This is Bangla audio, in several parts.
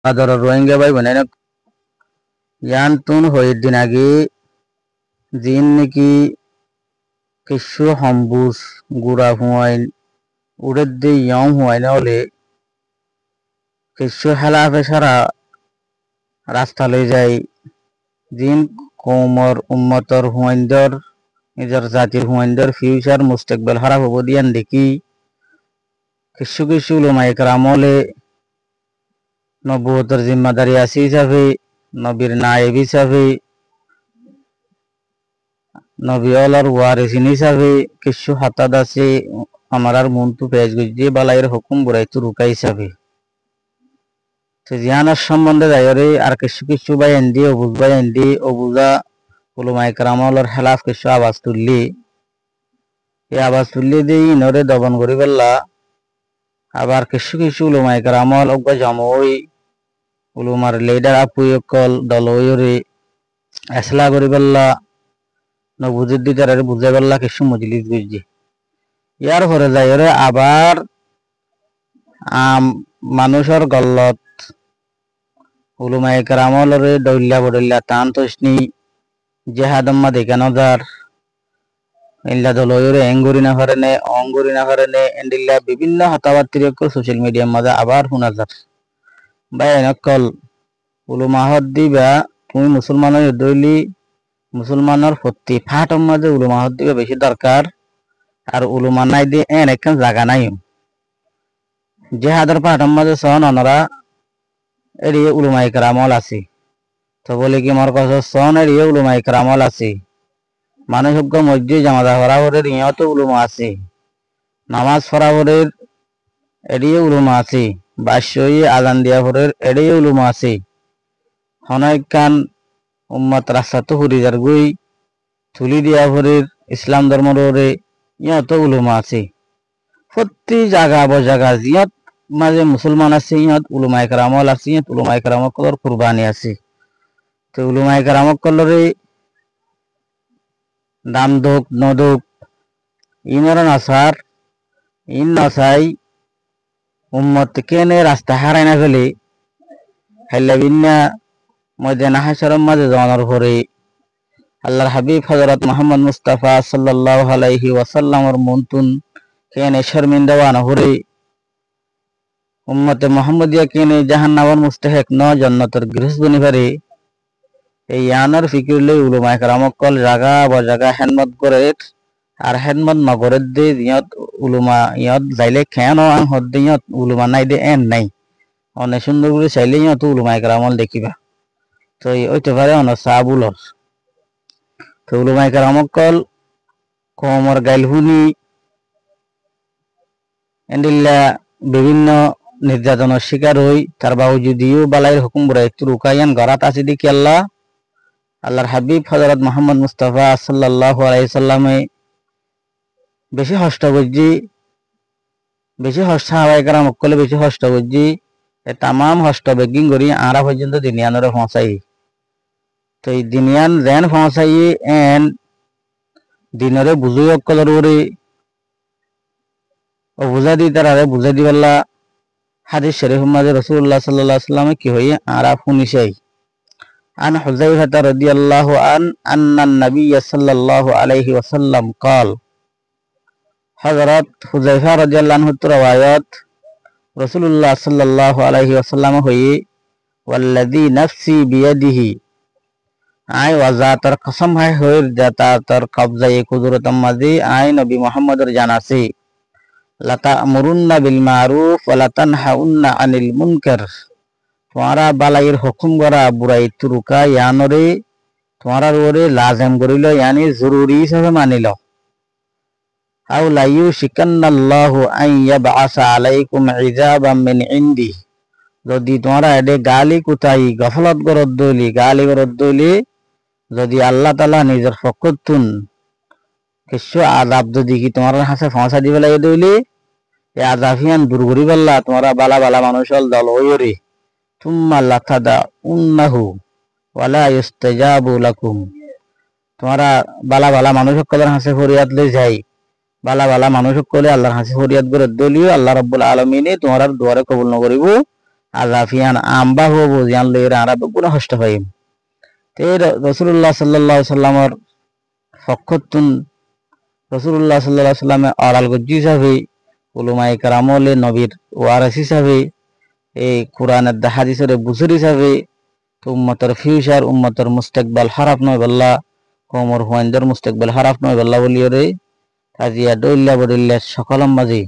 আদর রোহিঙ্গা ভাই বোনেরা ইয়ান তুন হইর দিন আগে জিন নাকি কিছু হম্বুস গুড়া হুয়াইন উড়ের দিয়ে ইয়ং হুয়াইন হলে কিছু হেলা পেশারা রাস্তা লই যায় জিন কৌমর উম্মতর হুয়াইন্দর নিজের জাতির হুয়াইন্দর ফিউচার মুস্তাকবাল খারাপ হবো দিয়ান দেখি কিছু কিছু উলামায়ে কেরাম হলে নবুয়তের জিম্মাদারি আছে হিসাবে নবীর নায়েব হিসাবে নবী আল্লাহর ওয়ারিসিন হিসাবে কিছু হাতাদ আছে আমার আর মন্তু পেজ গুজিয়ে বালাইয়ের হুকুম বুড়াইতু রুকা হিসাবে তো জিয়ানার সম্বন্ধে যাইরে আর কিছু কিছু বাই এন্দি অবুজ বাই এন্দি অবুজা উলামায়ে কেরাম হলার খেলাফ কিছু আওয়াজ তুললি এই আওয়াজ তুললি দিয়ে ইনরে দমন করি পেল্লা আবার কিছু কিছু উলামায়ে কেরাম হল অজ্ঞা জমই উলুমার লিডার আপুয়কল দলয়রে এসলা করি পেল্লা নবুজুর দিদারে বুঝাই পেল্লা কিছু মজলিস বুঝছি ইয়ার পরে যাইরে আবার মানুষের গল্লত উলুমায়ে কেরাম হলরে দৈল্লা বদল্লা টান তসনি জেহাদম্মা দেখানো যার ইল্লা দলয়রে এঙ্গুরি না পারেনে অঙ্গুরি না পারেনে এন্ডিল্লা বিভিন্ন হতাবার্তিরক সোশ্যাল মিডিয়ার মাঝে আবার শোনা যার বা এনেকল উলুমাহত দিবা তুমি মুসলমানের দৈলি মুসলমানের প্রতি ফাটম মাঝে উলুমাহত দিবা বেশি দরকার আর উলুমা নাই দিয়ে একখান জায়গা নাই জেহাদের ফাটম মাঝে সন অনরা এড়িয়ে উলুমায়ে কেরামল আছে তো বলে কি মোর কাছে সন এড়িয়ে উলুমায়ে কেরামল আছে মানুষ মসজিদ জামাজা ফরাবরের ইয়ত উলুমা আছে নামাজ ফরাবরের এড়িয়ে উলুমা আছে বাস্যই আজান দিয়া ফরের এড়িয়ে উলুমা আছে হনয়কান উম্মত রাস্তাতো হুরিজার গুই তুলি দিয়া ফরের ইসলাম ধর্মরে ইয়ত উলুমা আছে প্রতি জায়গা বজাগা জিয়ত মাঝে মুসলমান আছে ইয়ত উলুমায়ে কেরামল আছে ইয়ত উলুমায়ে কেরামল কলর কুরবানি আছে তো উলুমায়ে কেরামল কলরে দাম দোক নদোক ইনর নাসার ইন নাসাই উম্মত কেনে রাস্তা হারাই না ফেলে হাইলা বিন্না ময়দান হাশরের মাঝে যাওয়ার পরে আল্লাহর হাবিব হযরত মুহাম্মদ মুস্তাফা সাল্লাল্লাহু আলাইহি ওয়াসাল্লামের মন্তুন কেনে শর্মিন্দা ওয়ানা হরে উম্মতে মুহাম্মদিয়া কেনে জাহান্নামের মুস্তাহিক ন জান্নাতের গৃহস্থ বনি পারে এই আনার ফিকির লই উলামায়ে কেরাম কল জায়গা বজাগা হেনমত করে আর হেনমত নগরের দে ইয়ত উলুমা ইয়ত যাইলে খেয়ানো আং হদ ইয়ত উলুমা নাই দে এন নাই অনেক সুন্দর করে চাইলে ইয়ত উলুমায়ে কেরামল দেখিবা তো ওইতে পারে অন সাবুলর তো উলুমায়ে কেরাম কল কমর গাইলহুনি এন্ডিল্লা বিভিন্ন নির্যাতনের শিকার হই তার বাবু যদিও বালাইয়ের হুকুম বুড়াই রুকাইয়ান গরাত আছে দেখি আল্লাহর হাবিব হযরত মুহাম্মদ মুস্তাফা সাল্লাল্লাহু আলাইহি সাল্লামে বেশি হষ্ট বুঝি বেশি হষ্ট হাওয়াই কেরাম কলে বেশি হষ্ট বুঝি তামাম হষ্ট বেগিং করি আরা পর্যন্ত দিনিয়ানরে পৌঁছাই তো এই দিনিয়ান যেন পৌঁছাই এন দিনরে বুঝুই অকলর ওরে ও বুঝা দি তারারে বুঝা দি পাল্লা হাদিস শরীফ মাঝে রাসূলুল্লাহ সাল্লাল্লাহু আলাইহি ওয়াসাল্লাম কি হই আরা ফুনিসাই عن حذيفة رضي الله عنه أن النبي صلى الله عليه وسلم قال حضرت حذيفة رضي الله عنه روايات رسول الله صلى الله عليه وسلم هي والذي نفسي بيده আই ওয়াজাতর কসম হয় হইর জাতাতর কবজায়ে কুদরতম মাঝে আই নবী মুহাম্মদের জানাসি লাতা আমরুন্না বিল মারুফ ওয়া লাতানহাউন্না আনিল মুনকার তোমারা বালাইয়ের হুকুম করা বুড়াই তুরুকা ইয়ানরে তোমারা ওরে লাজম করিল ইয়ানি জরুরি হিসাবে মানিল আও লা ইউশিকান্নাল্লাহু আন ইয়াবআসা আলাইকুম ইজাবাম মিন ইনদি যদি তোমরা এডে গালি কুতাই গফলত করত দলি গালি করত দলি যদি আল্লাহ তাআলা নিজের ফকতুন কিছু আযাব যদি কি তোমার হাতে পৌঁছা দিবে লাগে দলি এই আযাবিয়ান দূর করি বললা তোমরা বালা বালা মানুষল দল হইরে তুম্মা লাতাদা উন্নাহু ওয়ালা ইস্তাজাবু লাকুম তোমরা বালা বালা মানুষ সকলের হাতে ফরিয়াদ লই যাই বালা বালা মানুষ সকলে আল্লাহর হাতে ফরিয়াদ করে দলিও আল্লাহ রাব্বুল আলামিনে তোমার দুয়ারে কবুল ন করিব আজাফিয়ান আম্বা হো বুঝিয়ান লইরে আরা বেগুনা কষ্ট পাইম তে রাসূলুল্লাহ সাল্লাল্লাহু আলাইহি সাল্লামর ফখতুন রাসূলুল্লাহ সাল্লাল্লাহু আলাইহি সাল্লামে অরাল গজ্জি হিসাবে উলামায়ে কেরামলে নবীর ওয়ারিস হিসাবে এই কোরআনের হাদিসের বুজুর হিসাবে তো উম্মতের ফিউচার উম্মতের মুস্তাকবাল খারাপ নয় বল্লা কমর হুয়াইন্দর মুস্তাকবাল খারাপ নয় বল্লা বলিয়রে কাজিয়া দইল্লা বদিল্লা সকলম মাঝে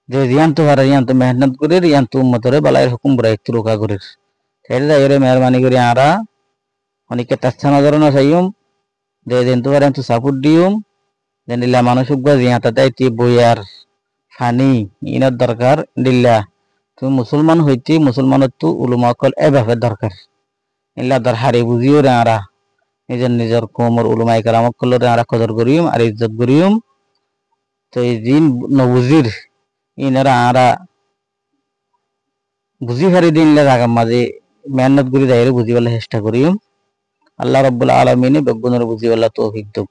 যে রিয়ান্ত পারে রিয়ান্ত মেহনত করে রিয়ান্ত উম্মতরে বালায়ের হুকুম বরাই তুরুকা করে সেটা যাইরে মেহরবানি করে আরা অনেকে তাচ্ছা নজর না চাইম যে দিন তো পারে তো সাপোর্ট দিউম দিল্লা মানসিক বা রিয়াতা দাইতি বইয়ার ফানি ইনার দরকার দিল্লা তুমি মুসলমান হইতে মুসলমানের তো উলুমা কল এভাবে দরকার ইল্লা দর হারি বুঝিও রে আরা নিজের নিজের কোমর উলুমাই কারামক কলরে আরা কদর করিম আর ইজ্জত করিম তো এই দিন নবুজির ইনারা আরা বুঝি হারি দিন লাগাম মাঝে মেহনত করি যাইরে বুঝিবেলা চেষ্টা করিম আল্লাহ রাব্বুল আলামিনে বেগুনের বুঝিবেলা তৌফিক দাও